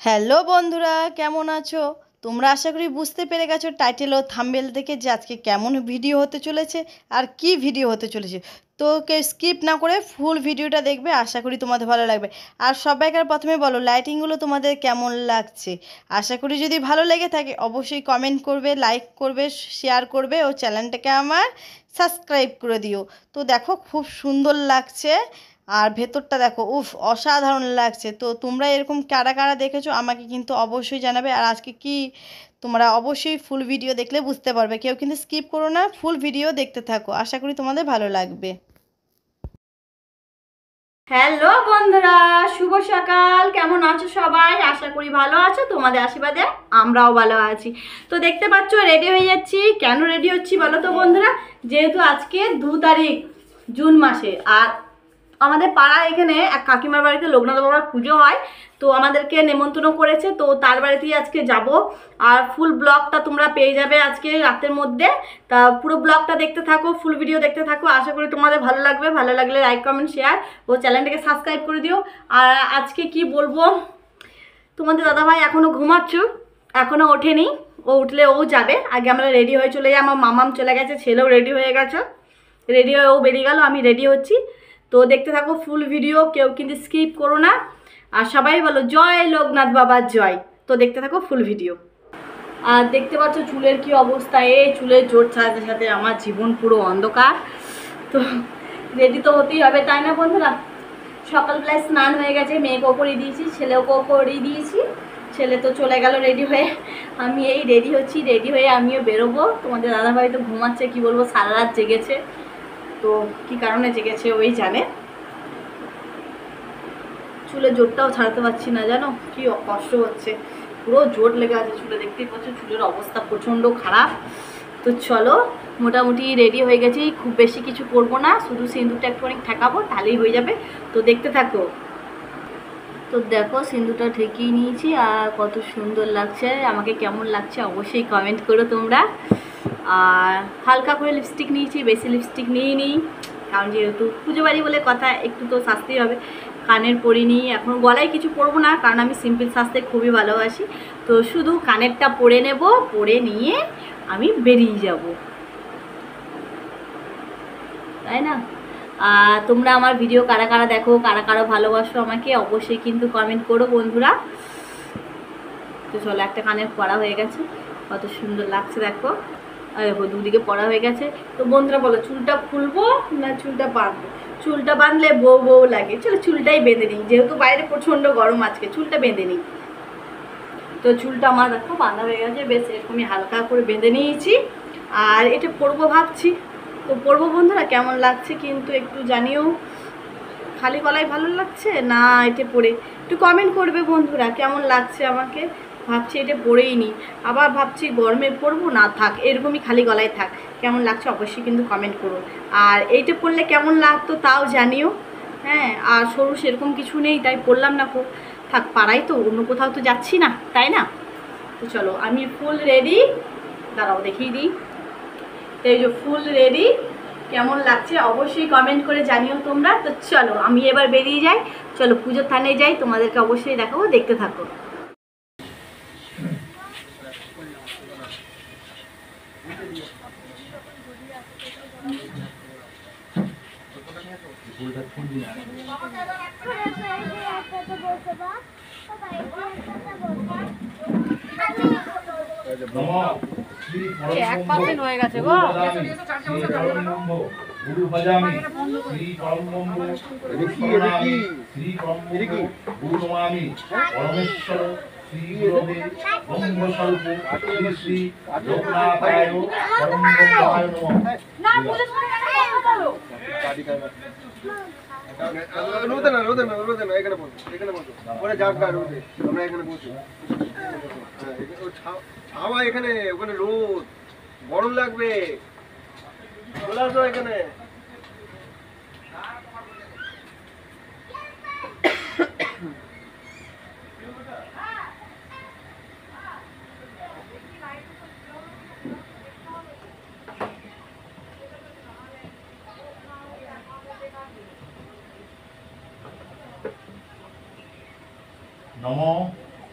Hello বন্ধুরা, কেমন আছো? তোমরা আশা করি বুঝতে পেরে গেছো টাইটেল ও থাম্বনেল থেকে যে আজকে কেমন ভিডিও হতে চলেছে আর কি ভিডিও হতে চলেছে। তো কেউ স্কিপ না করে ফুল ভিডিওটা দেখবে, আশা করি তোমাদের ভালো লাগবে। আর সবাইকার প্রথমে বলো লাইটিংগুলো তোমাদের কেমন লাগছে। আশা করি যদি ভালো লেগে থাকে অবশ্যই কমেন্ট করবে, লাইক করবে, শেয়ার করবে ও চ্যানেলটাকে আমার সাবস্ক্রাইব করে দিও। তো দেখো খুব সুন্দর লাগছে আর ভেতরটা দেখো, উফ অসাধারণ লাগছে। তো তোমরা এরকম কারা কারা দেখেছো আমাকে কিন্তু অবশ্যই জানাবে। আর আজকে কি তোমরা অবশ্যই ফুল ভিডিও দেখলে বুঝতে পারবে, কেউ কিন্তু স্কিপ করো না, ফুল ভিডিও দেখতে থাকো, আশা করি তোমাদের ভালো লাগবে। হ্যালো বন্ধুরা, শুভ সকাল। কেমন আছো সবাই? আশা করি ভালো আছো, তোমাদের আশীর্বাদে আমরাও ভালো আছি। তো দেখতে পাচ্ছ রেডি হয়ে যাচ্ছি। কেন রেডি হচ্ছি বলো তো বন্ধুরা? যেহেতু আজকে 2 তারিখ জুন মাসে, আর আমাদের পাড়া এখানে এক কাকিমার বাড়িতে লোকনাথ বাবার পুজো হয়, তো আমাদেরকে নেমন্তন্ন করেছে, তো তার বাড়িতেই আজকে যাব। আর ফুল ব্লগটা তোমরা পেয়ে যাবে আজকে রাতের মধ্যে। তা পুরো ব্লগটা দেখতে থাকো, ফুল ভিডিও দেখতে থাকো, আশা করি তোমাদের ভালো লাগবে। ভালো লাগলে লাইক কমেন্ট শেয়ার ও চ্যানেলটাকে সাবস্ক্রাইব করে দিও। আর আজকে কি বলবো, তোমাদের দাদাভাই এখনও ঘুমাচ্ছ, এখনও ওঠেনি। ও উঠলে ও যাবে, আগে আমরা রেডি হয়ে চলে যাই। আমার মামাম চলে গেছে, ছেলেও রেডি হয়ে গেছে, রেডি হয়ে ও বেরিয়ে গেল, আমি রেডি হচ্ছি। তো দেখতে থাকো ফুল ভিডিও, কেউ কিন্তু স্কিপ করো না। আর সবাই বলো জয় লোকনাথ বাবার জয়। তো দেখতে থাকো ফুল ভিডিও। আর দেখতে পাচ্ছ চুলের কি অবস্থা, এই চুলের জোর সাথে সাথে আমার জীবন পুরো অন্ধকার। তো রেডি তো হতেই হবে, তাই না বন্ধুরা? সকালবেলায় স্নান হয়ে গেছে, মেয়েকেও করিয়ে দিয়েছি, ছেলেকেও করিয়ে দিয়েছি। ছেলে তো চলে গেল রেডি হয়ে, আমি এই রেডি হচ্ছি। রেডি হয়ে আমিও বেরোবো। তোমাদের দাদাভাই তো ঘুমাচ্ছে, কি বলবো, সারা রাত জেগেছে। তো কি কারণে জেগেছে ওই জানে। চুলে জোরটাও ছাড়তে পারছি না, জানো কি কষ্ট হচ্ছে, পুরো জোর লেগে আছে চুলে। দেখতেই পাচ্ছ চুলের অবস্থা প্রচণ্ড খারাপ। তো চলো, মোটামুটি রেডি হয়ে গেছি, খুব বেশি কিছু করবো না, শুধু সিঁদুরটা একটুখানি ঠেকাবো, তাহলেই হয়ে যাবে। তো দেখতে থাকো। তো দেখো সিঁদুরটা ঠেকিয়ে নিয়েছি, আর কত সুন্দর লাগছে, আমাকে কেমন লাগছে অবশ্যই কমেন্ট করো তোমরা। আর হালকা করে লিপস্টিক নিয়েছি, বেশি লিপস্টিক নিয়ে নিই, কারণ যেহেতু পুজো বাড়ি বলে কথা, একটু তো সাজতেই হবে। কানের পরিনি, এখন গলায় কিছু পরবো না, কারণ আমি সিম্পল সাজতে খুবই ভালোবাসি। তো শুধু কানেরটা পরে নেব, পরে নিয়ে আমি বেরিয়ে যাব, তাই না? তোমরা আমার ভিডিও কারা কারা দেখো, কারা কারা ভালোবাসো আমাকে অবশ্যই কিন্তু কমেন্ট করো বন্ধুরা। তো চলো, একটা কানের পরা হয়ে গেছে, কত সুন্দর লাগছে দেখো। দেখো দুদিকে পরা হয়ে গেছে। তো বন্ধুরা বলো চুলটা খুলবো না চুলটা বাঁধবো? চুলটা বাঁধলে বউ বউ লাগে, চলো চুলটাই বেঁধে নিই, যেহেতু বাইরে প্রচণ্ড গরম আজকে, চুলটা বেঁধে নিই। তো চুলটা আমার দেখো বাঁধা হয়ে গেছে, বেশ এরকমই হালকা করে বেঁধে নিয়েছি। আর এটা পরবো ভাবছি, তো পরবো বন্ধুরা, কেমন লাগছে কিন্তু একটু জানিও। খালি গলায় ভালো লাগছে না এটা পরে? একটু কমেন্ট করবে বন্ধুরা কেমন লাগছে আমাকে। ভাবছি এটা পরেই নিই, আবার ভাবছি গরমে পরবো না, থাক এরকমই খালি গলায় থাক। কেমন লাগছে অবশ্যই কিন্তু কমেন্ট করো। আর এইটা পরলে কেমন লাগতো তাও জানিও। হ্যাঁ, আর সরু সেরকম কিছু নেই, তাই পরলাম না। থাক, পাড়াই তো, অন্য কোথাও তো যাচ্ছি না, তাই না? তো চলো আমি ফুল রেডি, দাঁড়াও দেখিয়ে দিই। তো এই যে ফুল রেডি, কেমন লাগছে অবশ্যই কমেন্ট করে জানিও তোমরা। তো চলো আমি এবার বেরিয়ে যাই, চলো পুজোর থানে যাই, তোমাদেরকে অবশ্যই দেখাবো, দেখতে থাকো। হয়ে গেছে গো। গুরু ভজামি শ্রী পরমব্রহ্ম শ্রী পরমব্রহ্ম গুরু নমামি পরমেশ্বর শ্রী গুরবে ব্রহ্মস্বরূপ শ্রী শ্রী লোকনাথায় পরমব্রহ্মায় নমঃ। রোদে না রোদে না রোদে না, এখানে বসো, এখানে বসো, ওরা যাক গা রোদে, আমরা এখানে বসি। ছাওয়া এখানে, ওখানে রোদ, গরম লাগবে, চলে আসো এখানে। নমো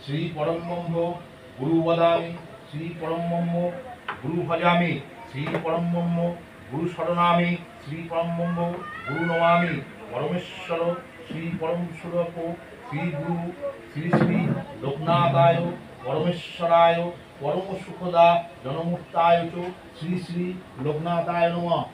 শ্রী পরম ব্রহ্ম গুরু বদামি শ্রী পরম ব্রহ্ম গুরু ভজামি শ্রী পরম ব্রহ্ম গুরু শরণামি শ্রী পরম ব্রহ্ম গুরু নমামি পরমেশ্বর শ্রী পরম সুরপ শ্রী গুরু শ্রী শ্রী লোকনাথায় পরমেশ্বরায় পরম সুখদা জনমুক্তায় চ শ্রী শ্রী লোকনাথায় নমঃ।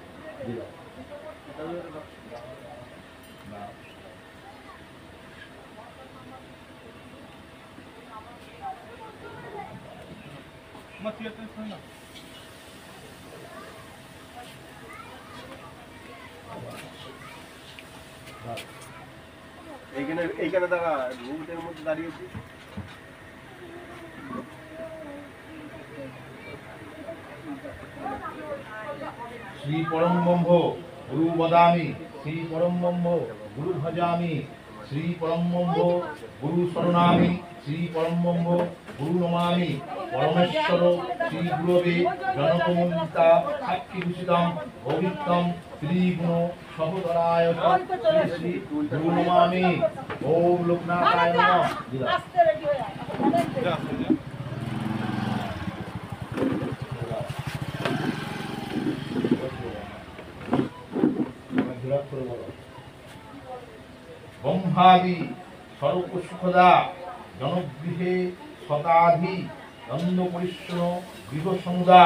এইখানে এইখানে দাঁড়া রুটের মধ্যে দাঁড়িয়েছি। শ্রী পরম ব্রহ্ম গুরু বদামি শ্রী পরম ব্রহ্ম গুরু ভজামি শ্রী পরম ব্রহ্ম গুরু শরণামি শ্রী পরম ব্রহ্ম গুরু নমামি পরমেশ্বর শ্রী গুরবে জনকমন্তা সাক্ষী ভূষিতম পবিত্রম শ্রী গুণ সহোদরায় শ্রী শ্রী গুরু নমামি। ওম লোকনাথায় নমঃ। ব্রহ্মাদি স্বরূপ সুখদা জনগৃহে শতাধি নন্দ পরিশ্রণ গৃহ সমুদা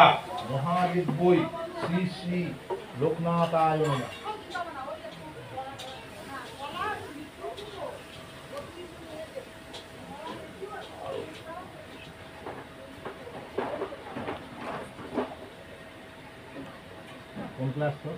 মহাদেব বই শ্রী শ্রী লোকনাথায় নমঃ। কোন ক্লাস তো?